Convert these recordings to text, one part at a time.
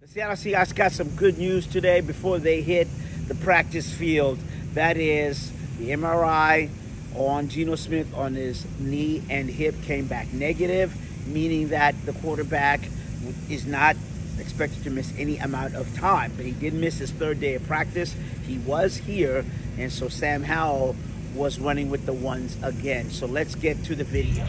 The Seattle Seahawks got some good news today before they hit the practice field. That is, the MRI on Geno Smith on his knee and hip came back negative, meaning that the quarterback is not expected to miss any amount of time. But he did miss his third day of practice. He was here, and so Sam Howell was running with the ones again. So let's get to the video.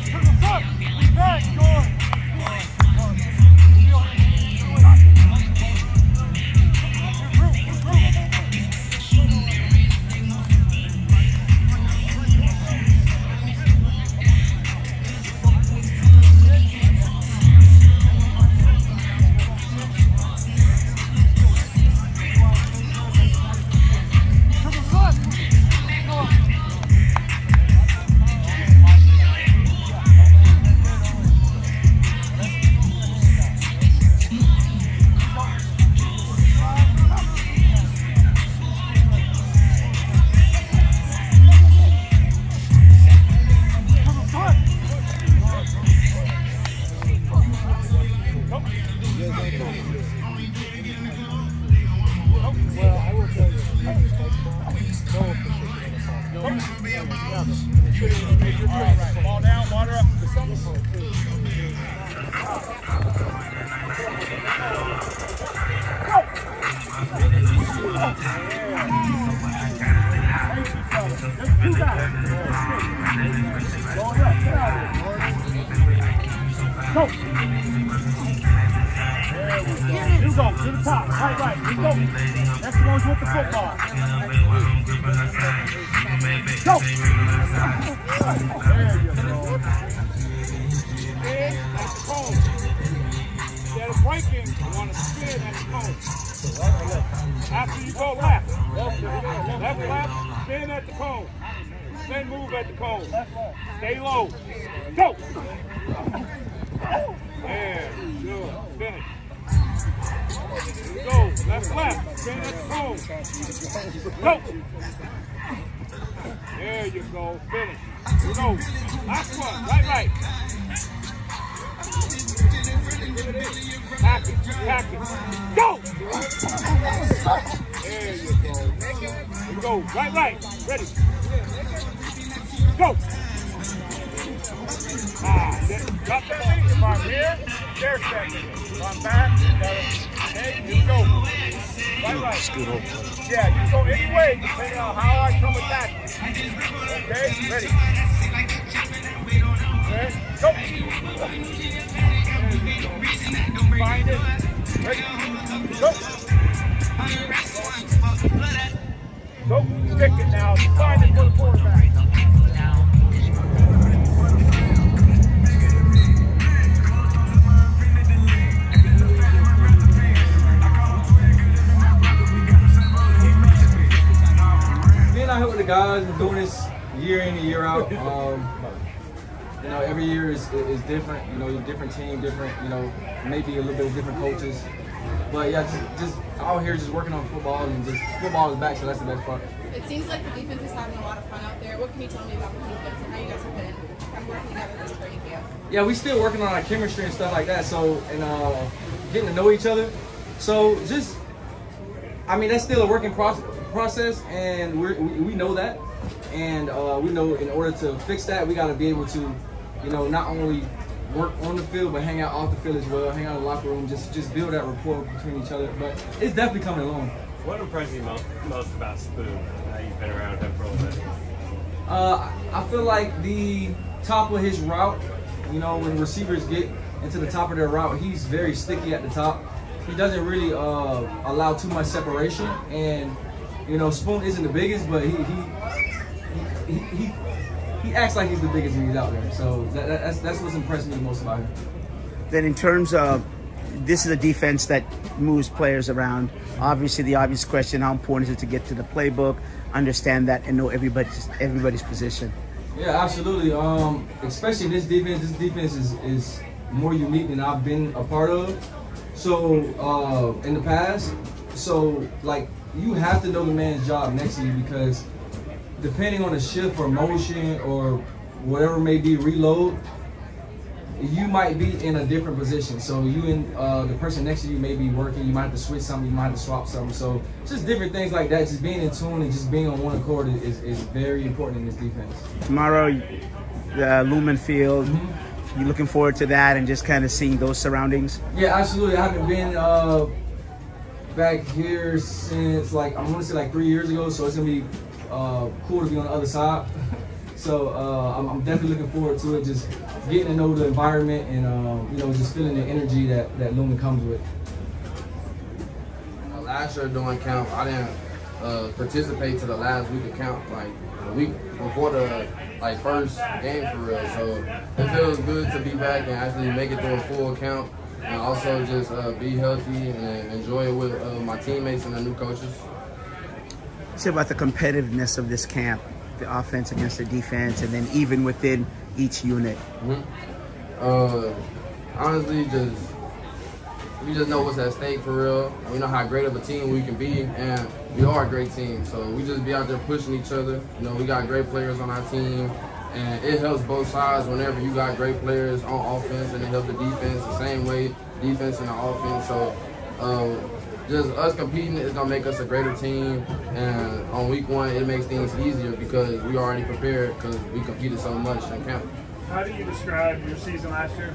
Ball down, water up. Go. You go to the top, right. You go. That's the ones with the football. Go. There you go. Spin at the cone. Instead of breaking, you want to spin at the cone. After you go left, left, spin at the cone. Then move at the cone. Stay low. Go. There, good. Finish. Here we go. Left. Spin at the cone. Go. There you go. Finish. Here we go. Last one. Right. Pack it. Go. There you go. Here we go. Right. Ready. Go. Drop the feet. If I'm here, they're second. If I'm back, okay, you go. Right. Yeah, you go any way, depending on how I come attack you. Okay, ready. Okay, go. Find it. Ready. Go. Go. Stick it now. Find it for the quarterback. I help with the guys. We're doing this year in and year out. You know, every year is different. You know, different team, different. You know, maybe a little bit of different coaches. But yeah, just out here, just working on football, and just football is back, so that's the best part. It seems like the defense is having a lot of fun out there. What can you tell me about the defense and how you guys have been kind of working together this training camp? Yeah, we still working on our chemistry and stuff like that. So and getting to know each other. So just, I mean, that's still a working process, and we know that, and we know in order to fix that, we got to be able to, you know, not only work on the field but hang out off the field as well, hang out in the locker room, just build that rapport between each other. But it's definitely coming along. What impressed you most about Spoon? Now you've been around him for a little bit. I feel like the top of his route, you know, when receivers get into the top of their route, he's very sticky at the top. He doesn't really allow too much separation, and you know, Spoon isn't the biggest, but he acts like he's the biggest when he's out there. So that's what's impressed me the most about him. Then in terms of, this is a defense that moves players around. Obviously, the obvious question, how important is it to get to the playbook, understand that, and know everybody's position? Yeah, absolutely. Especially this defense is more unique than I've been a part of. So in the past, so like you have to know the man's job next to you, because depending on the shift or motion or whatever may be, reload, you might be in a different position. So you and the person next to you may be working. You might have to switch something. You might have to swap something. So just different things like that. Just being in tune and just being on one accord is very important in this defense. Tomorrow, the Lumen Field. You looking forward to that and just kind of seeing those surroundings? Yeah, absolutely. I haven't been back here since like, I'm gonna say like 3 years ago. So it's gonna be cool to be on the other side. So I'm definitely looking forward to it. Just getting to know the environment and you know, just feeling the energy that Lumen comes with. Last year during camp, I didn't participate to the last week of camp, like a week before the first game for real. So it feels good to be back and actually make it through a full camp, and also just be healthy and enjoy it with my teammates and the new coaches. Say about the competitiveness of this camp, the offense against the defense, and then even within each unit. Honestly, we just know what's at stake for real. We know how great of a team we can be, and we are a great team. So we just be out there pushing each other. You know, we got great players on our team, and it helps both sides whenever you got great players on offense, and it helps the defense the same way, defense and the offense. So just us competing is gonna make us a greater team, and on week one it makes things easier because we already prepared because we competed so much in camp. How do you describe your season last year?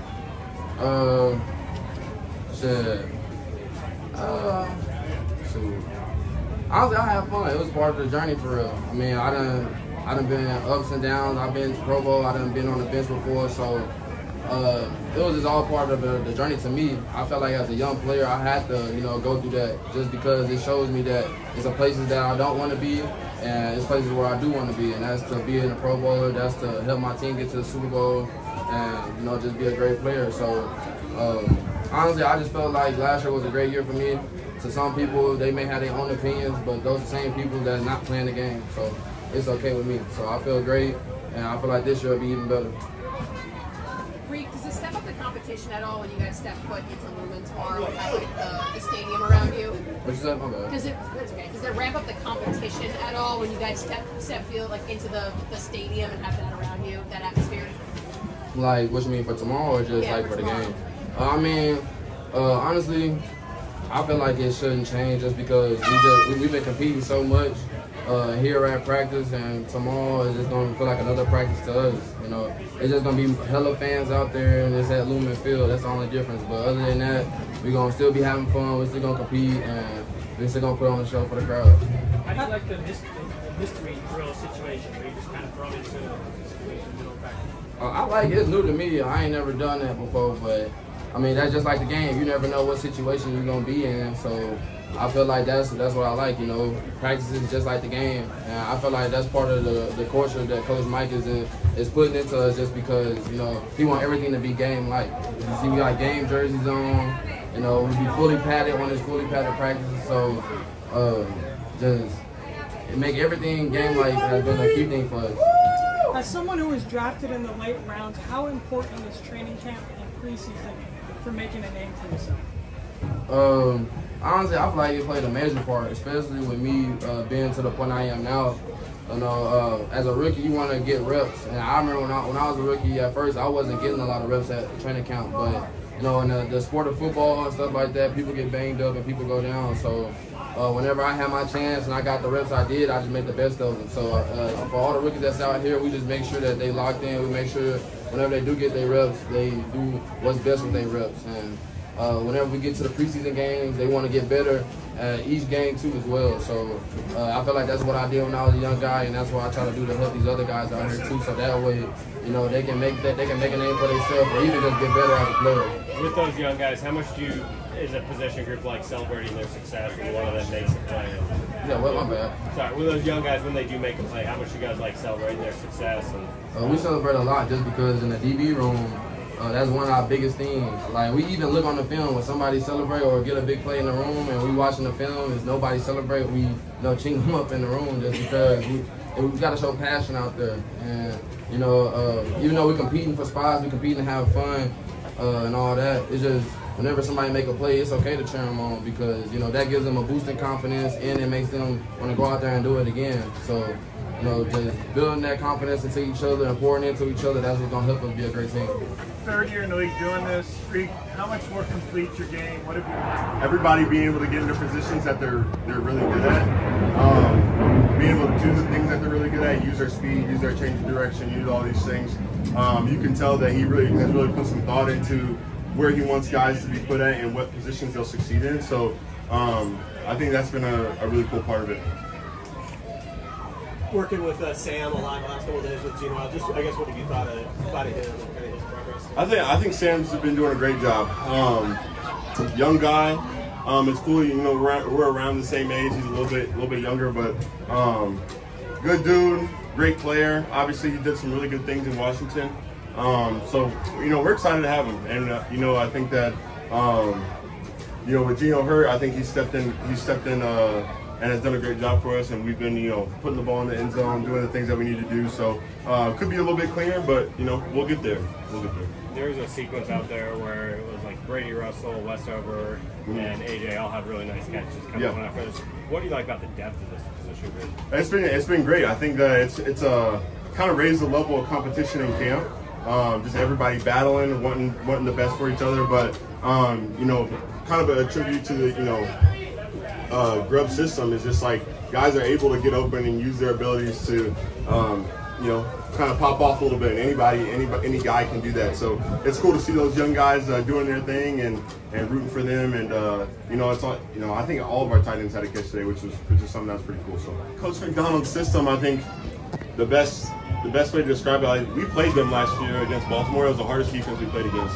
Honestly, I had fun. It was part of the journey for real. I mean, I done been ups and downs. I've been to Pro Bowl. I done been on the bench before, so it was just all part of the journey to me. I felt like as a young player, I had to, you know, go through that just because it shows me that it's some places that I don't want to be, and it's places where I do want to be, and that's to be in the Pro Bowler. That's to help my team get to the Super Bowl, and you know, just be a great player. So honestly, I just felt like last year was a great year for me. To some people, they may have their own opinions, but those are the same people that are not playing the game. So it's okay with me. So I feel great, and I feel like this year will be even better. Reek, does it step up the competition at all when you guys step foot into Lumen tomorrow and have like the stadium around you? What you said? My bad. Does it ramp up the competition at all when you guys step field like into the stadium and have that around you, that atmosphere? Like, what you mean for tomorrow or just like for the game? I mean, honestly, I feel like it shouldn't change just because we've been competing so much here at practice, and tomorrow is just gonna feel like another practice to us. You know, it's just gonna be hella fans out there, and it's at Lumen Field. That's the only difference. But other than that, we're gonna still be having fun. We're still gonna compete, and we're still gonna put on a show for the crowd. How do you like the mystery drill situation where you just kind of thrown into a situation middle of practice? I like it. It's new to me. I ain't never done that before, but I mean, that's just like the game. You never know what situation you're gonna be in, so I feel like that's what I like. You know, practice is just like the game, and I feel like that's part of the culture that Coach Mike is putting into us, just because you know he want everything to be game-like. You see, we got game jerseys on. You know, we be fully padded on this fully padded practice, so just make everything game-like has been a key thing for us. As someone who was drafted in the late rounds, how important is training camp and preseason for making a name for yourself? Honestly, I feel like it played a major part, especially with me being to the point I am now. You know, as a rookie, you want to get reps, and I remember when I was a rookie at first, I wasn't getting a lot of reps at training camp. But you know, in the sport of football and stuff like that, people get banged up and people go down. So whenever I had my chance and I got the reps I did, I just made the best of them. So for all the rookies that's out here, we just make sure that they locked in. We make sure whenever they do get their reps, they do what's best with their reps. And whenever we get to the preseason games, they want to get better at each game too as well. So I feel like that's what I did when I was a young guy, and that's what I try to do to help these other guys out here too. So that way, you know, they can make a name for themselves, or even just get better as a player. With those young guys, how much do you, as a position group, like celebrating their success when one of them makes a play? Yeah, well, my bad. Sorry, with those young guys, when they do make a play, how much do you guys like celebrating their success? And we celebrate a lot just because in the DB room, that's one of our biggest things. Like, we even look on the film when somebody celebrate or get a big play in the room, and we watching the film, if nobody celebrate, we ching them up in the room just because we got to show passion out there. And you know, even though we're competing for spots, we're competing to have fun and all that. It's just whenever somebody make a play, it's okay to cheer them on because, you know, that gives them a boost in confidence and it makes them want to go out there and do it again. So, you know, just building that confidence into each other and pouring into each other, that's what's going to help us be a great team. Third year in the league doing this, Reek, how much more complete your game? What have you learned? Everybody being able to get into positions that they're really good at, being able to do the things that they're really good at, use their speed, use their change of direction, use all these things. You can tell that he has really put some thought into where he wants guys to be put at and what positions they'll succeed in. So I think that's been a really cool part of it. Working with Sam a lot the last couple of days with Geno, I guess what have you thought of him and kind of his progress? I think Sam's been doing a great job. Young guy. It's cool, you know, we're around the same age. He's a little bit younger, but good dude, great player. Obviously, he did some really good things in Washington. So you know, we're excited to have him, and you know, I think that you know, with Geno hurt, I think he stepped in and has done a great job for us, and we've been, you know, putting the ball in the end zone, doing the things that we need to do. So could be a little bit cleaner, but you know, we'll get there. There's a sequence out there where it was like Brady, Russell, Westover, and AJ all have really nice catches coming on after this. What do you like about the depth of this position group? It's been great. I think that it's kind of raised the level of competition in camp. Just everybody battling, wanting the best for each other, but you know, kind of a tribute to the, you know, Grub system is just like guys are able to get open and use their abilities to, you know, kind of pop off a little bit. Any guy can do that. So it's cool to see those young guys doing their thing and rooting for them. And you know, it's all, you know, I think all of our tight ends had a catch today, which is something that's pretty cool. So Coach McDonald's system, I think the best way to describe it, like, we played them last year against Baltimore. It was the hardest defense we played against.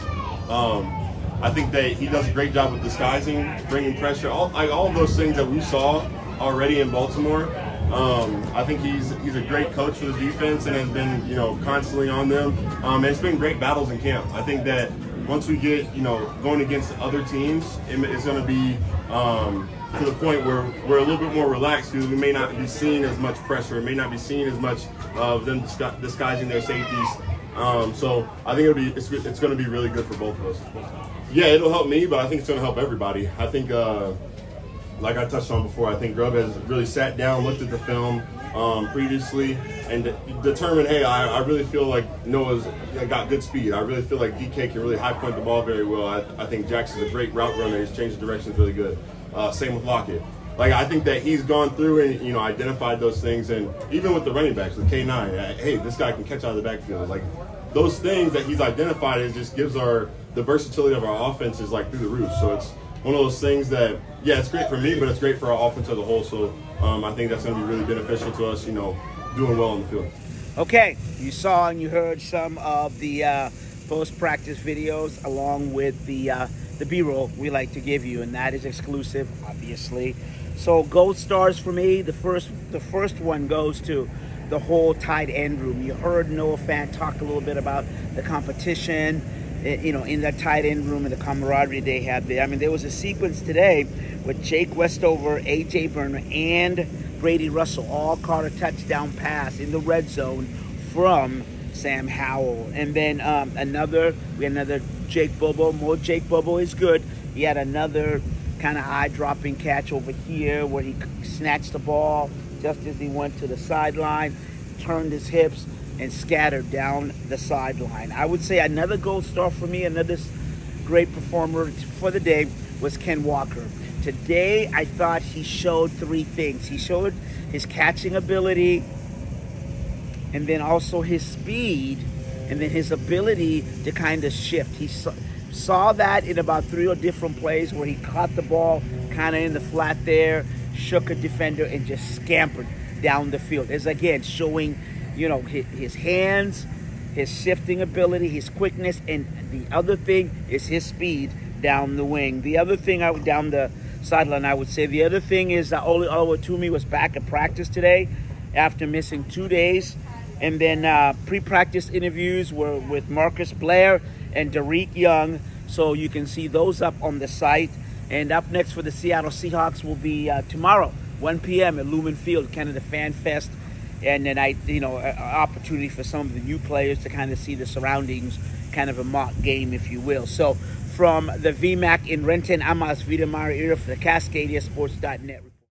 I think that he does a great job with disguising, bringing pressure, all of those things that we saw already in Baltimore. I think he's a great coach for the defense and has been, you know, constantly on them. And it's been great battles in camp. I think that once we get, you know, going against other teams, it's going to be to the point where we're a little bit more relaxed because we may not be seeing as much pressure. It may not be seeing as much of them disguising their safeties. So I think it's going to be really good for both of us. Yeah, it'll help me, but I think it's going to help everybody. I think, like I touched on before, I think Grubb has really sat down, looked at the film previously, and determined, hey, I really feel like Noah's got good speed. I really feel like DK can really high point the ball very well. I think Jackson's a great route runner. He's changed the directions really good. Same with Lockett. Like, I think that he's gone through and, you know, identified those things, and even with the running backs, with K9, hey, this guy can catch out of the backfield. Like, those things that he's identified, it just gives the versatility of our offense is like through the roof. So it's one of those things that, yeah, it's great for me, but it's great for our offense as a whole. So I think that's going to be really beneficial to us, you know, doing well on the field. Okay, you saw and you heard some of the post-practice videos along with the B-roll we like to give you, and that is exclusive, obviously. So gold stars for me, the first one goes to the whole tight end room. You heard Noah Fant talk a little bit about the competition, you know, in that tight end room and the camaraderie they had there. I mean, there was a sequence today with Jake Westover, A.J. Burner, and Brady Russell all caught a touchdown pass in the red zone from Sam Howell. And then we had another Jake Bobo. More Jake Bobo is good. He had another kind of eye-dropping catch over here where he snatched the ball just as he went to the sideline, turned his hips, and scattered down the sideline. I would say another gold star for me, another great performer for the day was Ken Walker. Today, I thought he showed three things. He showed his catching ability, and then also his speed, and then his ability to kind of shift. He saw that in about 3 different plays where he caught the ball kind of in the flat there, shook a defender, and just scampered down the field. It's again showing, you know, his hands, his shifting ability, his quickness, and the other thing is his speed down the wing. The other thing down the sideline, I would say. The other thing is that Oli Oluwatumi was back at practice today after missing 2 days. And then pre-practice interviews were with Marcus Blair and Derek Young. So you can see those up on the site. And up next for the Seattle Seahawks will be tomorrow, 1 p.m. at Lumen Field, kind of the Fan Fest. And then an opportunity for some of the new players to kind of see the surroundings, kind of a mock game, if you will. So from the VMAC in Renton. I'm Asvita Mariira for the CascadiaSports.net.